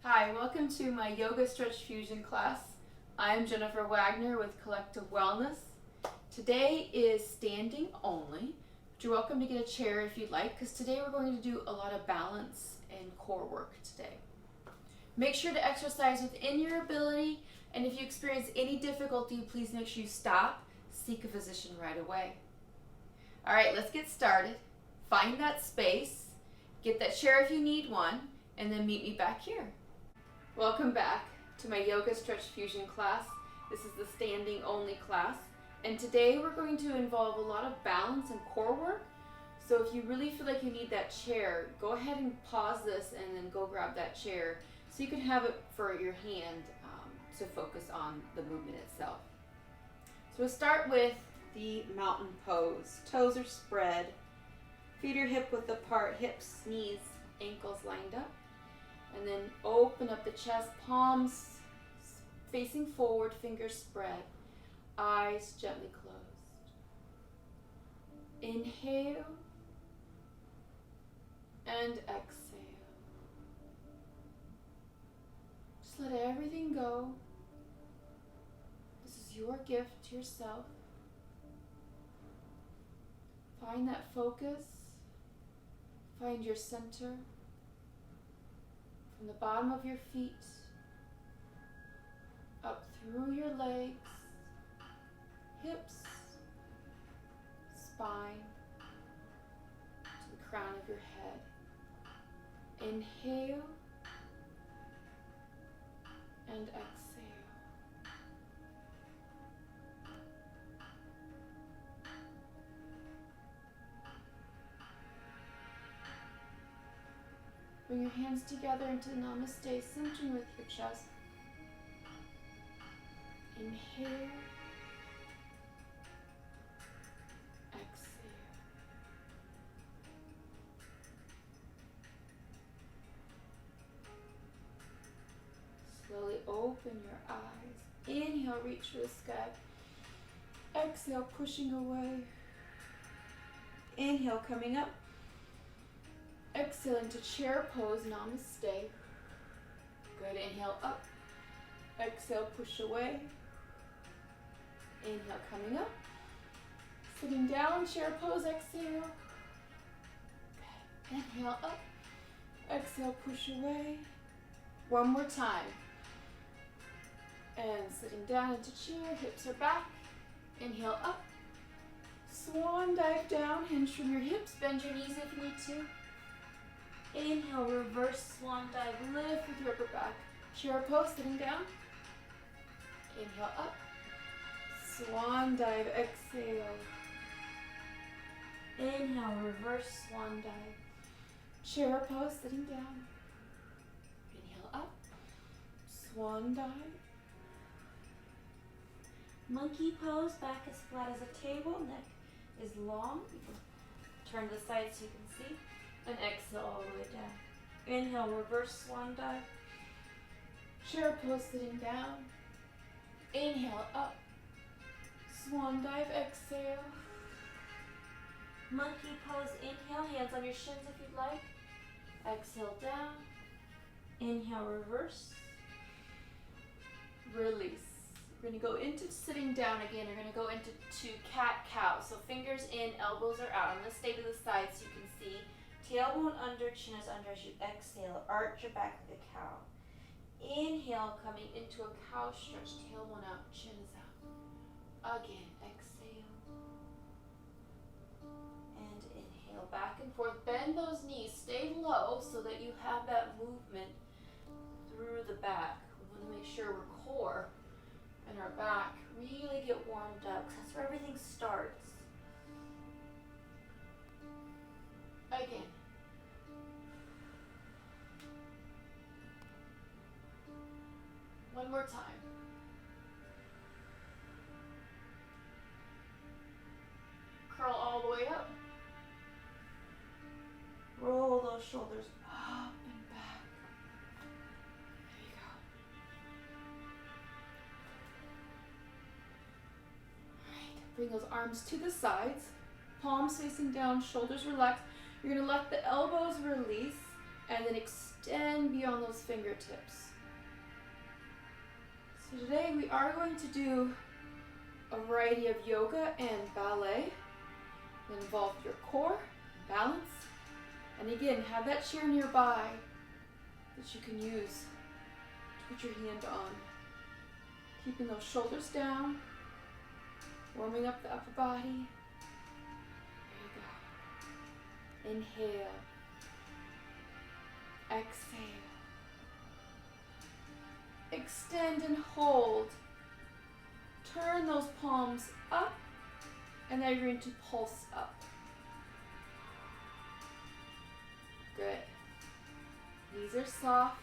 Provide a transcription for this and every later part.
Hi, welcome to my Yoga Stretch Fusion class. I'm Jennifer Wagner with Collective Wellness. Today is standing only, but you're welcome to get a chair if you'd like, because today we're going to do a lot of balance and core work today. Make sure to exercise within your ability, and if you experience any difficulty, please make sure you stop, seek a physician right away. All right, let's get started. Find that space, get that chair if you need one, and then meet me back here. Welcome back to my Yoga Stretch Fusion class. This is the standing only class, and today we're going to involve a lot of balance and core work. So if you really feel like you need that chair, go ahead and pause this and then go grab that chair so you can have it for your hand to focus on the movement itself. So we'll start with the mountain pose. Toes are spread, feet are hip width apart, hips, knees, ankles lined up. And then open up the chest, palms facing forward, fingers spread, eyes gently closed. Inhale and exhale. Just let everything go. This is your gift to yourself. Find that focus. Find your center. From the bottom of your feet, up through your legs, hips, spine, to the crown of your head. Inhale and exhale. Bring your hands together into Namaste, centering with your chest. Inhale. Exhale. Slowly open your eyes. Inhale, reach for the sky. Exhale, pushing away. Inhale, coming up. Exhale into chair pose, Namaste. Good, inhale up. Exhale, push away. Inhale, coming up. Sitting down, chair pose, exhale. Good. Inhale up. Exhale, push away. One more time. And sitting down into chair, hips are back. Inhale up. Swan dive down, hinge from your hips, bend your knees if you need to. Inhale, reverse swan dive, lift with your upper back. Chair pose, sitting down. Inhale up. Swan dive, exhale. Inhale, reverse swan dive. Chair pose, sitting down. Inhale up. Swan dive. Monkey pose, back as flat as a table, neck is long. You can turn to the side so you can see. And exhale all the way down. Inhale, reverse swan dive. Chair pose, sitting down. Inhale, up. Swan dive, exhale. Monkey pose, inhale, hands on your shins if you'd like. Exhale, down. Inhale, reverse. Release. We're going to go into sitting down again. We're going to go into cat-cow. So fingers in, elbows are out. I'm going to stay to the side so you can see. Tailbone under, chin is under as you exhale. Arch your back like a cow. Inhale, coming into a cow stretch. Tailbone out, chin is out. Again, exhale. And inhale, back and forth. Bend those knees. Stay low so that you have that movement through the back. We want to make sure we're core and our back really get warmed up, because that's where everything starts. Again. One more time. Curl all the way up. Roll those shoulders up and back. There you go. Alright, bring those arms to the sides. Palms facing down, shoulders relaxed. You're going to let the elbows release. and then extend beyond those fingertips. So today we are going to do a variety of yoga and ballet that involve your core, balance, and again, have that chair nearby that you can use to put your hand on. Keeping those shoulders down, warming up the upper body. There you go. Inhale. Exhale. Extend and hold. Turn those palms up, and then you're going to pulse up. Good. Knees are soft,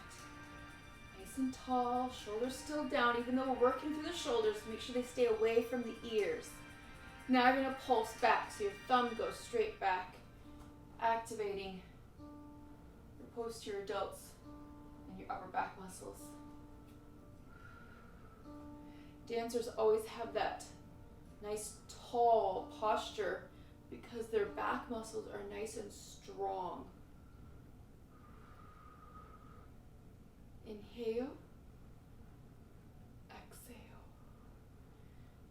nice and tall, shoulders still down, even though we're working through the shoulders, make sure they stay away from the ears. Now you're going to pulse back, so your thumb goes straight back, activating your posterior delts and your upper back muscles. Dancers always have that nice tall posture because their back muscles are nice and strong. Inhale, exhale.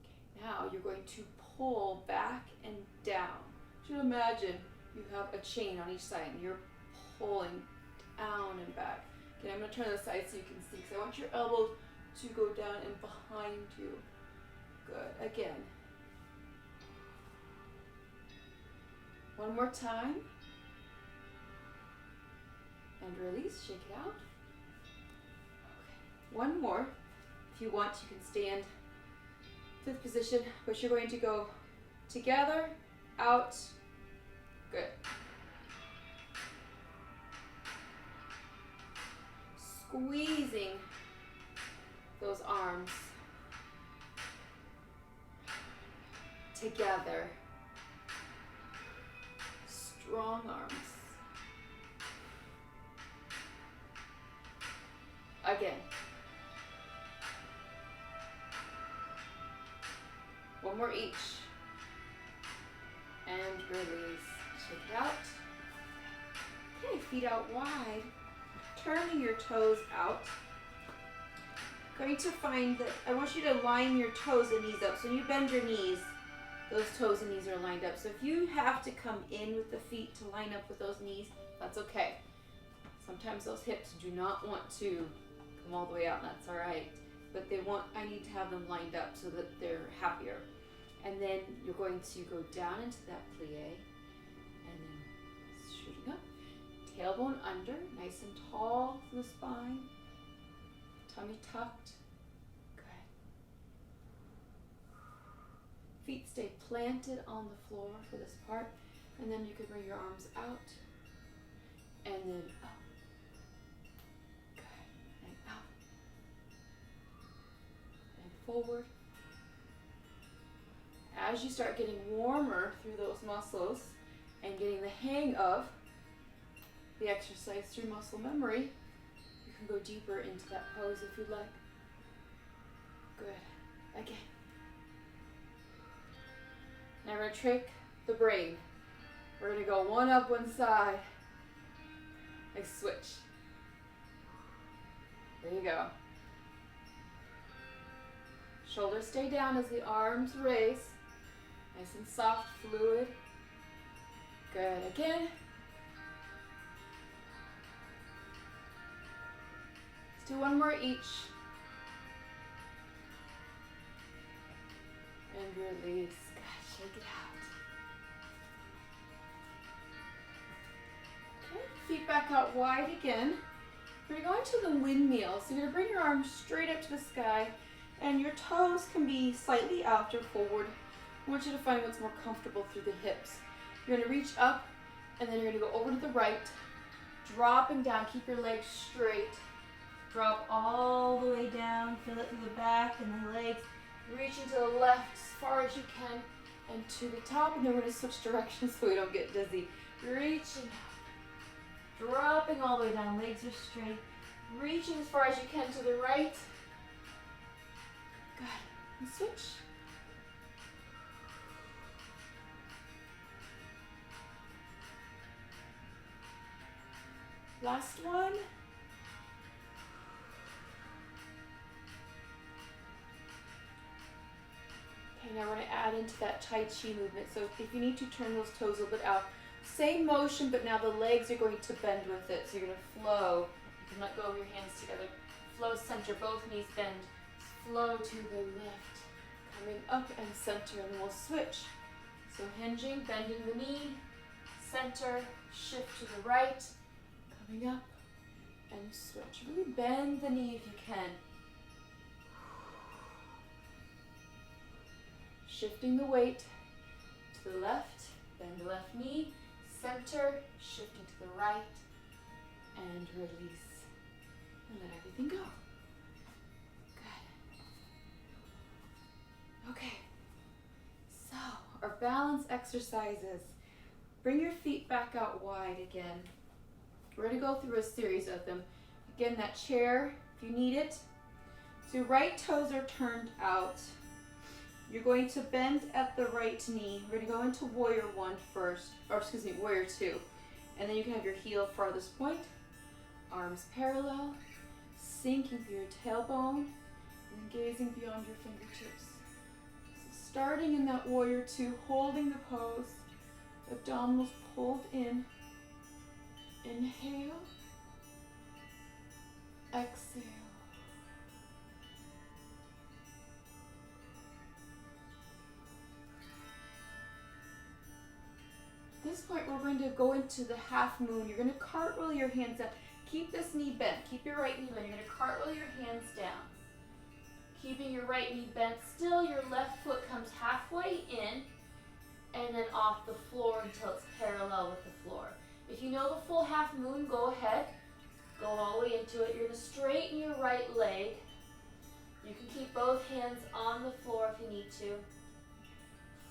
Okay, now you're going to pull back and down. You should imagine you have a chain on each side and you're pulling down and back. Okay, I'm going to turn this side so you can see, because I want your elbows to go down and behind you. Good. Again. One more time. And release. Shake it out. Okay. One more. If you want, you can stand fifth position, but you're going to go together, out. Good. Squeezing those arms together. Strong arms. Again. One more each. And release. Shake it out. Okay, feet out wide. Turning your toes out. Going to find that I want you to line your toes and knees up. So when you bend your knees, those toes and knees are lined up. So if you have to come in with the feet to line up with those knees, that's okay. Sometimes those hips do not want to come all the way out, and that's all right. But I need to have them lined up so that they're happier. And then you're going to go down into that plie, and then shooting up. Tailbone under, nice and tall from the spine. Tummy tucked. Good. Feet stay planted on the floor for this part. And then you can bring your arms out. And then up. Good. And out. And forward. As you start getting warmer through those muscles and getting the hang of the exercise through muscle memory, you can go deeper into that pose if you'd like. Good. Again. Now we're going to trick the brain. We're going to go one up, one side. Like switch. There you go. Shoulders stay down as the arms raise. Nice and soft, fluid. Good. Again. Let's do one more each. And release. God, shake it out. Okay, feet back out wide again. We're going to the windmill. So you're going to bring your arms straight up to the sky, and your toes can be slightly out or forward. I want you to find what's more comfortable through the hips. You're going to reach up, and then you're going to go over to the right, dropping down. Keep your legs straight. Drop all the way down, feel it through the back and the legs. Reaching to the left as far as you can and to the top, and then we're going to switch directions so we don't get dizzy. Reaching up, dropping all the way down, legs are straight. Reaching as far as you can to the right. Good. And switch. Last one. Okay, now we're going to add into that Tai Chi movement. So if you need to, turn those toes a little bit out. Same motion, but now the legs are going to bend with it. So you're going to flow. You can let go of your hands together. Flow center, both knees bend. Flow to the left. Coming up and center, and then we'll switch. So hinging, bending the knee, center, shift to the right, coming up and switch. Really bend the knee if you can. Shifting the weight to the left, bend the left knee, center, shifting to the right, and release. And let everything go. Good. Okay. So, our balance exercises. Bring your feet back out wide again. We're going to go through a series of them. Again, that chair, if you need it. So your right toes are turned out. You're going to bend at the right knee. We're going to go into warrior one first, or excuse me, warrior two. And then you can have your heel farthest point. Arms parallel. Sinking through your tailbone. And gazing beyond your fingertips. Starting in that warrior two, holding the pose, abdominals pulled in. Inhale, exhale. At this point, we're going to go into the half moon. You're going to cartwheel your hands down. Keep this knee bent. Keep your right knee bent. You're going to cartwheel your hands down. Keeping your right knee bent still, your left foot comes halfway in and then off the floor until it's parallel with the floor. If you know the full half moon, go ahead. Go all the way into it. You're going to straighten your right leg. You can keep both hands on the floor if you need to.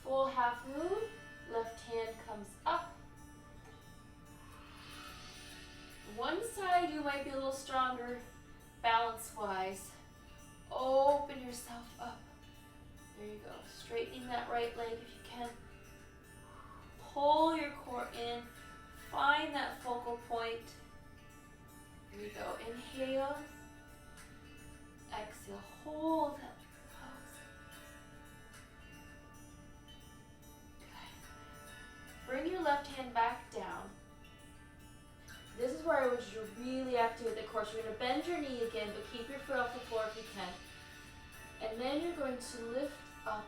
Full half moon, left hand comes up. One side you might be a little stronger balance-wise. Open yourself up. There you go. Straightening that right leg if you can. Pull your core in. Find that focal point. There you go. Inhale. Exhale. Hold that pose. Good. Bring your left hand back down. This is where I want you to really activate the core. So you're going to bend your knee again, but keep your foot off the floor if you can. And then you're going to lift up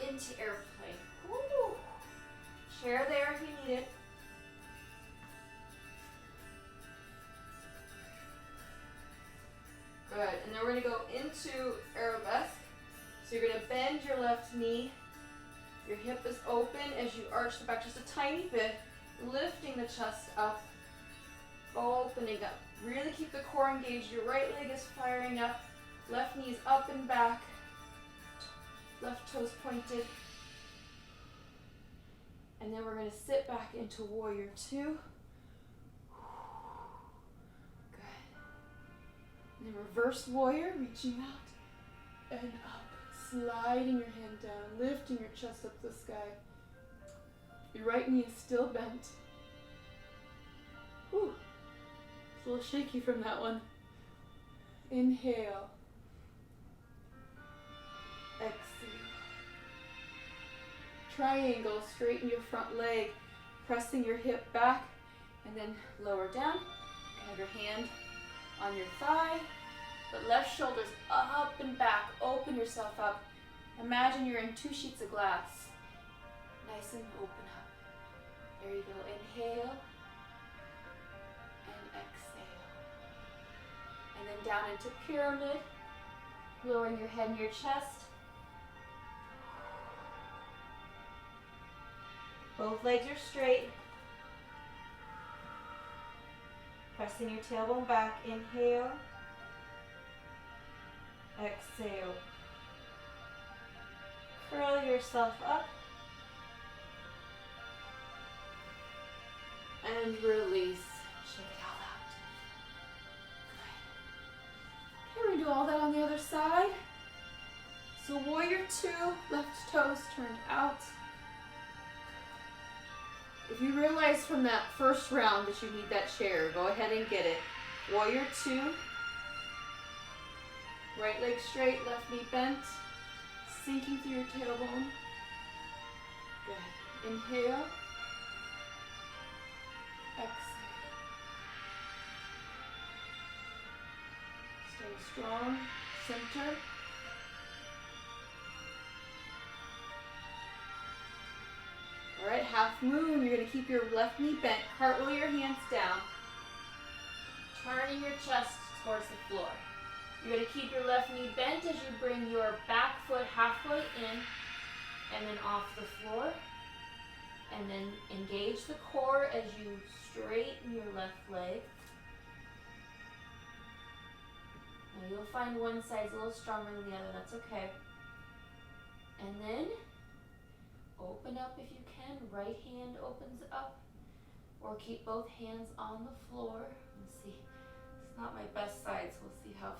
into airplane. Woo. Chair there if you need it. Good. And then we're going to go into arabesque. So you're going to bend your left knee. Your hip is open as you arch the back just a tiny bit. Lifting the chest up, opening up. Really keep the core engaged. Your right leg is firing up. Left knee is up and back. Left toes pointed. And then we're going to sit back into warrior two. Good. And then reverse warrior, reaching out and up. Sliding your hand down, lifting your chest up to the sky. Your right knee is still bent. Whew. It's a little shaky from that one. Inhale. Exhale. Triangle, straighten your front leg, pressing your hip back, and then lower down. You can have your hand on your thigh, but left shoulder's up and back. Open yourself up. Imagine you're in 2 sheets of glass. Nice and open up. There you go. Inhale and exhale. And then down into pyramid, lowering your head and your chest. Both legs are straight. Pressing your tailbone back. Inhale. Exhale. Curl yourself up. And release. Shake it all out. Good. Okay, we're going to do all that on the other side. So warrior two, left toes turned out. If you realize from that first round that you need that chair, go ahead and get it. Warrior 2. Right leg straight, left knee bent. Sinking through your tailbone. Good. Inhale. Exhale. Stay strong. Center. All right, half moon. You're going to keep your left knee bent. Cartwheel your hands down. Turning your chest towards the floor. You're going to keep your left knee bent as you bring your back foot halfway in and then off the floor. And then engage the core as you straighten your left leg. Now you'll find one side's a little stronger than the other, that's okay. And then open up if you can. Right hand opens up. Or keep both hands on the floor. Let's see. It's not my best side, so we'll see how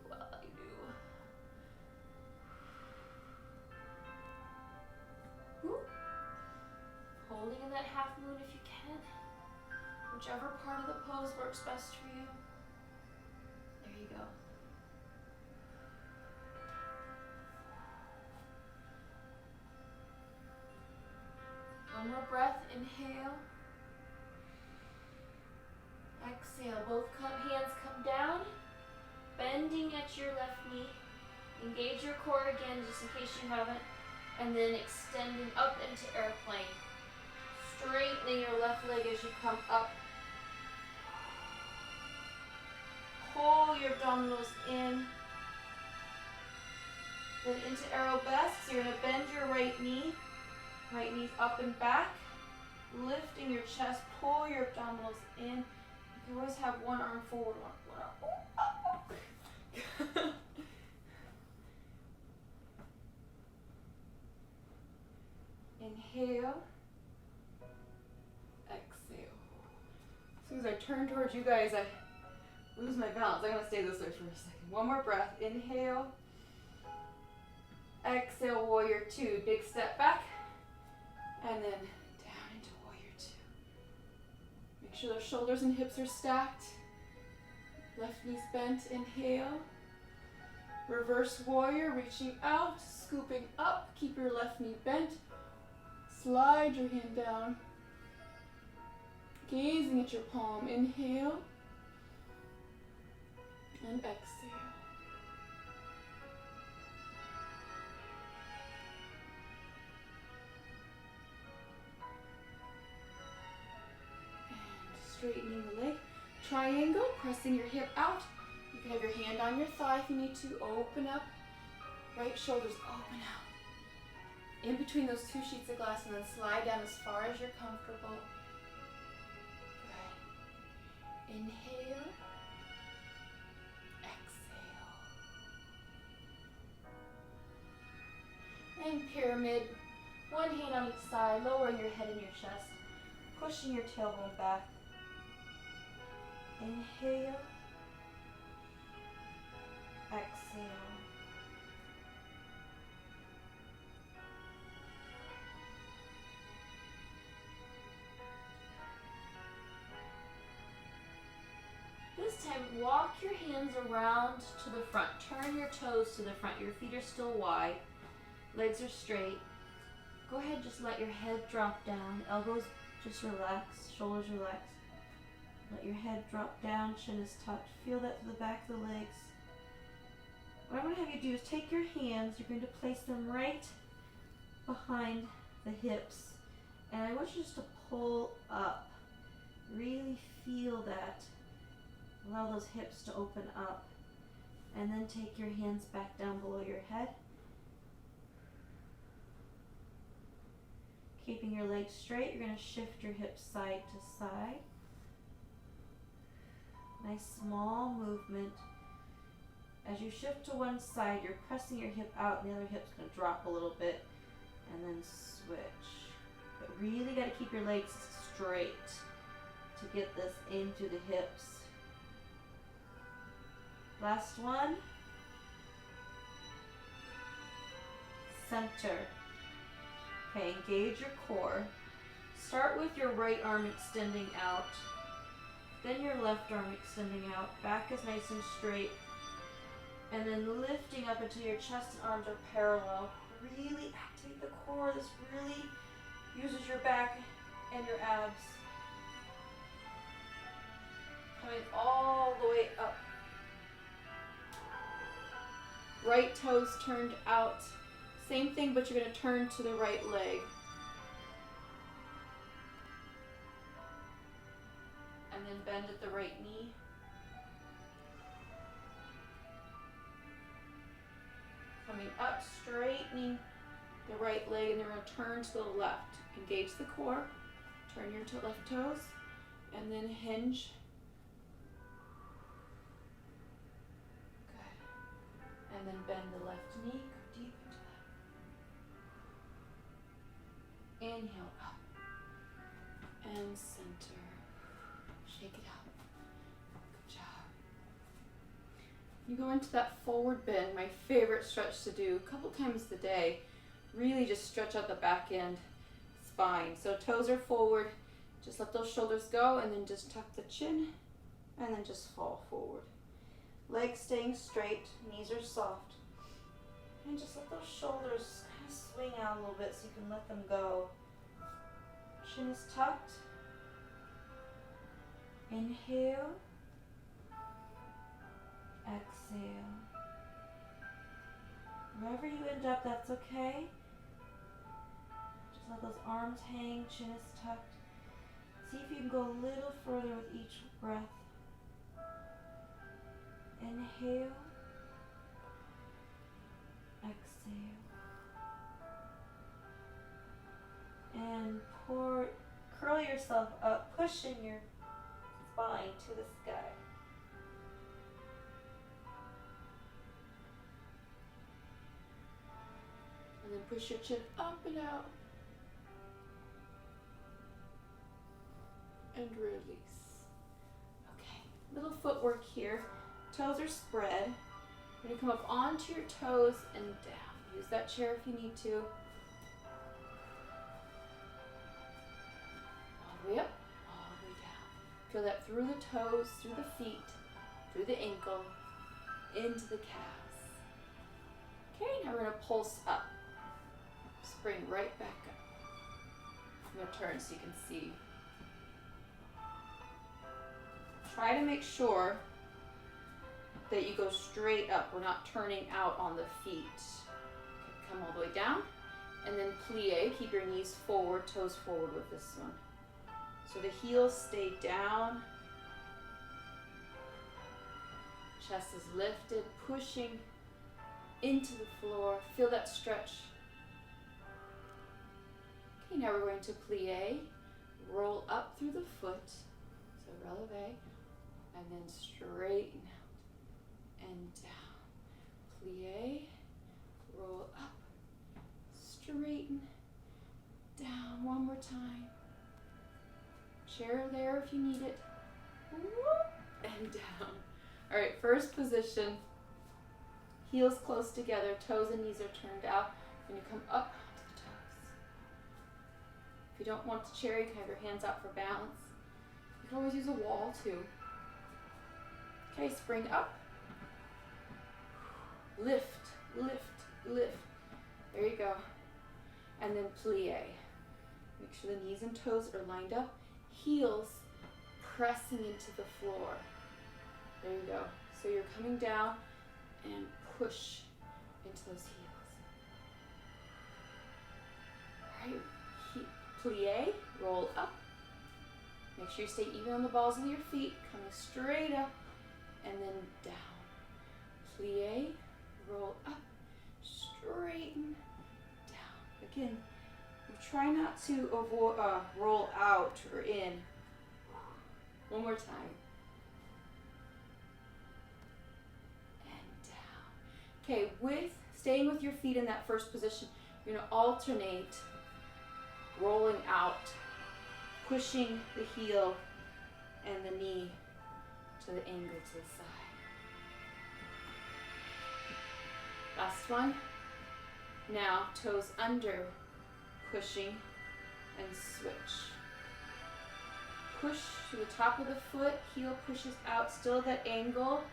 well I do. Woo. Holding in that half moon if you can. Whichever part of the pose works best for you. There you go. One more breath. Inhale. Exhale. Both hands come down. Bending at your left knee. Engage your core again, just in case you haven't. And then extending up into airplane. Straightening your left leg as you come up. Pull your abdominals in. Then into arabesque. So you're going to bend your right knee. Right knee's up and back. Lifting your chest. Pull your abdominals in. You can always have one arm forward, one arm. Inhale. Exhale. As soon as I turn towards you guys, I lose my balance. I'm going to stay this way for a second. One more breath. Inhale. Exhale, warrior 2. Big step back. And then down into warrior 2. Make sure those shoulders and hips are stacked. Left knee's bent. Inhale. Reverse warrior, reaching out, scooping up. Keep your left knee bent. Slide your hand down. Gazing at your palm. Inhale. And exhale. And straightening the leg. Triangle, pressing your hip out. You can have your hand on your thigh if you need to. Open up. Right shoulders open out. In between those two sheets of glass, and then slide down as far as you're comfortable. Good. Inhale. Exhale. And pyramid. One hand on each side, lowering your head and your chest. Pushing your tailbone back. Inhale. Exhale. This time, walk your hands around to the front. Turn your toes to the front. Your feet are still wide. Legs are straight. Go ahead, just let your head drop down. Elbows just relax. Shoulders relax. Let your head drop down. Chin is tucked. Feel that to the back of the legs. What I'm going to have you do is take your hands. You're going to place them right behind the hips. And I want you just to pull up. Really feel that. Allow those hips to open up. And then take your hands back down below your head. Keeping your legs straight, you're going to shift your hips side to side. Nice small movement. As you shift to one side, you're pressing your hip out and the other hip's going to drop a little bit and then switch. But really got to keep your legs straight to get this into the hips. Last one. Center. Okay, engage your core. Start with your right arm extending out, then your left arm extending out. Back is nice and straight. And then lifting up until your chest and arms are parallel. Really activate the core. This really uses your back and your abs. Coming all the way up. Right toes turned out. Same thing, but you're going to turn to the right leg. And then bend at the right knee. Coming up, straightening the right leg, and then we're going to turn to the left. Engage the core, turn your left toes, and then hinge. Good. And then bend the left knee, go deep into that. Inhale up and center. Shake it out. Good job. You go into that forward bend, my favorite stretch to do a couple times a day. Really just stretch out the back end spine. So toes are forward, just let those shoulders go, and then just tuck the chin, and then just fall forward. Legs staying straight, knees are soft. And just let those shoulders kind of swing out a little bit so you can let them go. Chin is tucked. Inhale. Exhale. Wherever you end up, that's okay. Just let those arms hang, chin is tucked. See if you can go a little further with each breath. Inhale. Exhale. And curl yourself up, pushing your spine to the sky. And then push your chin up and out. And release. Okay, little footwork here. Toes are spread. You're going to come up onto your toes and down. Use that chair if you need to. All the way up, all the way down. Feel that through the toes, through the feet, through the ankle, into the calves. Okay, now we're going to pulse up. Spring right back up. I'm going to turn so you can see. Try to make sure that you go straight up. We're not turning out on the feet. Okay, come all the way down. And then plie. Keep your knees forward, toes forward with this one. So the heels stay down. Chest is lifted, pushing into the floor. Feel that stretch. Okay, now we're going to plie. Roll up through the foot. So releve. And then straighten out and down. Plie, roll up, straighten, down. One more time. Chair there if you need it. Whoop, and down. All right, first position. Heels close together, toes and knees are turned out. When you come up onto the toes. If you don't want the chair, you can have your hands out for balance. You can always use a wall too. Okay, spring up. Lift, lift, lift. There you go. And then plie. Make sure the knees and toes are lined up. Heels pressing into the floor. There you go. So you're coming down and push into those heels. All right, plie, roll up. Make sure you stay even on the balls of your feet, coming straight up. And then down. Plie, roll up, straighten, down. Again, try not to roll out or in. One more time. And down. Okay, staying with your feet in that first position, you're going to alternate rolling out, pushing the heel and the knee to the angle to the side. Last one. Now, toes under, pushing and switch. Push to the top of the foot, heel pushes out, still that angle.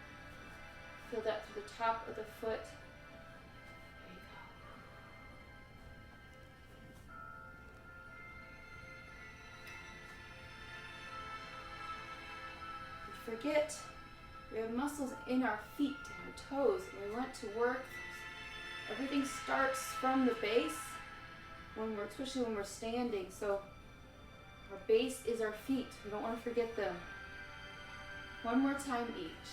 Feel that through the top of the foot. There you go. We forget we have muscles in our feet and our toes, and we want to work. Everything starts from the base, especially when we're standing. So our base is our feet. We don't want to forget them. One more time each.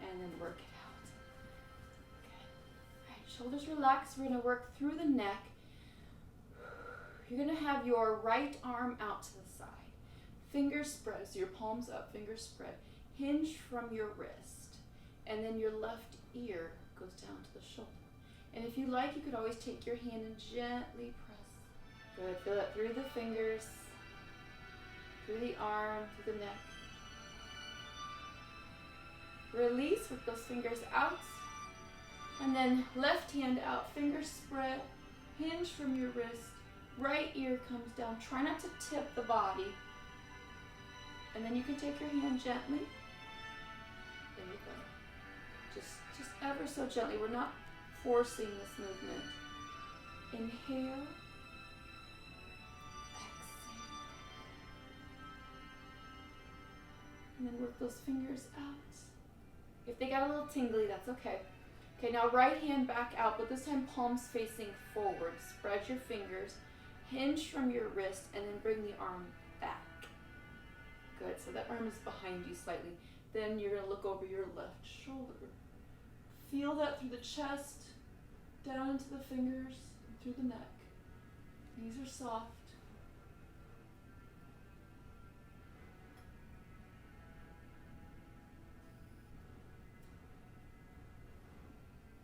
And then work it out. Good. All right, shoulders relaxed. We're going to work through the neck. You're going to have your right arm out to the side. Fingers spread, so your palms up, fingers spread. Hinge from your wrist. And then your left ear goes down to the shoulder. And if you like, you could always take your hand and gently press. Good, feel it through the fingers, through the arm, through the neck. Release with those fingers out. And then left hand out, fingers spread, hinge from your wrist, right ear comes down. Try not to tip the body. And then you can take your hand gently. There you go. Just ever so gently. We're not forcing this movement. Inhale. Exhale. And then work those fingers out. If they got a little tingly, that's okay. Okay, now right hand back out, but this time palms facing forward. Spread your fingers. Hinge from your wrist and then bring the arm back. Good, so that arm is behind you slightly. Then you're going to look over your left shoulder. Feel that through the chest, down into the fingers, and through the neck. Knees are soft.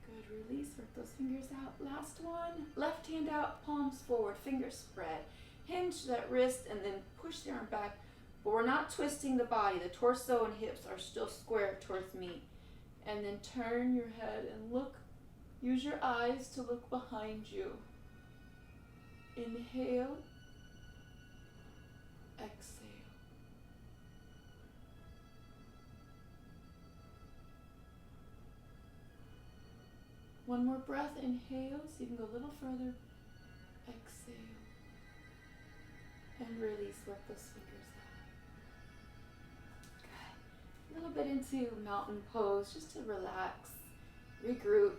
Good, release, work those fingers out. Last one, left hand out, palms forward, fingers spread. Hinge that wrist and then push the arm back. But we're not twisting the body. The torso and hips are still square towards me. And then turn your head and look. Use your eyes to look behind you. Inhale. Exhale. One more breath. Inhale, so you can go a little further. Exhale. And release, work those fingers out. Good. A little bit into mountain pose, just to relax, regroup.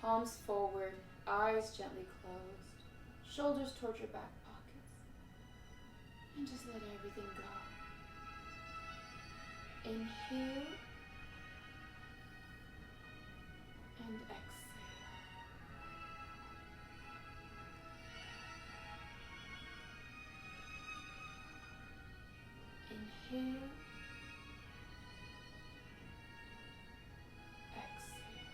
Palms forward, eyes gently closed, shoulders towards your back pockets. And just let everything go. Inhale. And exhale. Inhale. Exhale.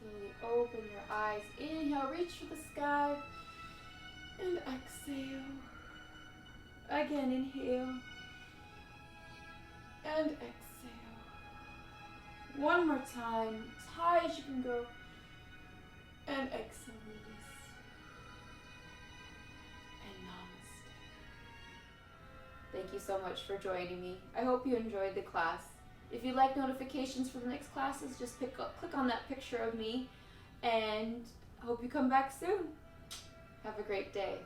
Slowly open your eyes. Inhale, reach for the sky. And exhale. Again, inhale. And exhale. One more time, as high as you can go. And exhale, release. And namaste. Thank you so much for joining me. I hope you enjoyed the class. If you'd like notifications for the next classes, just click on that picture of me. And I hope you come back soon. Have a great day.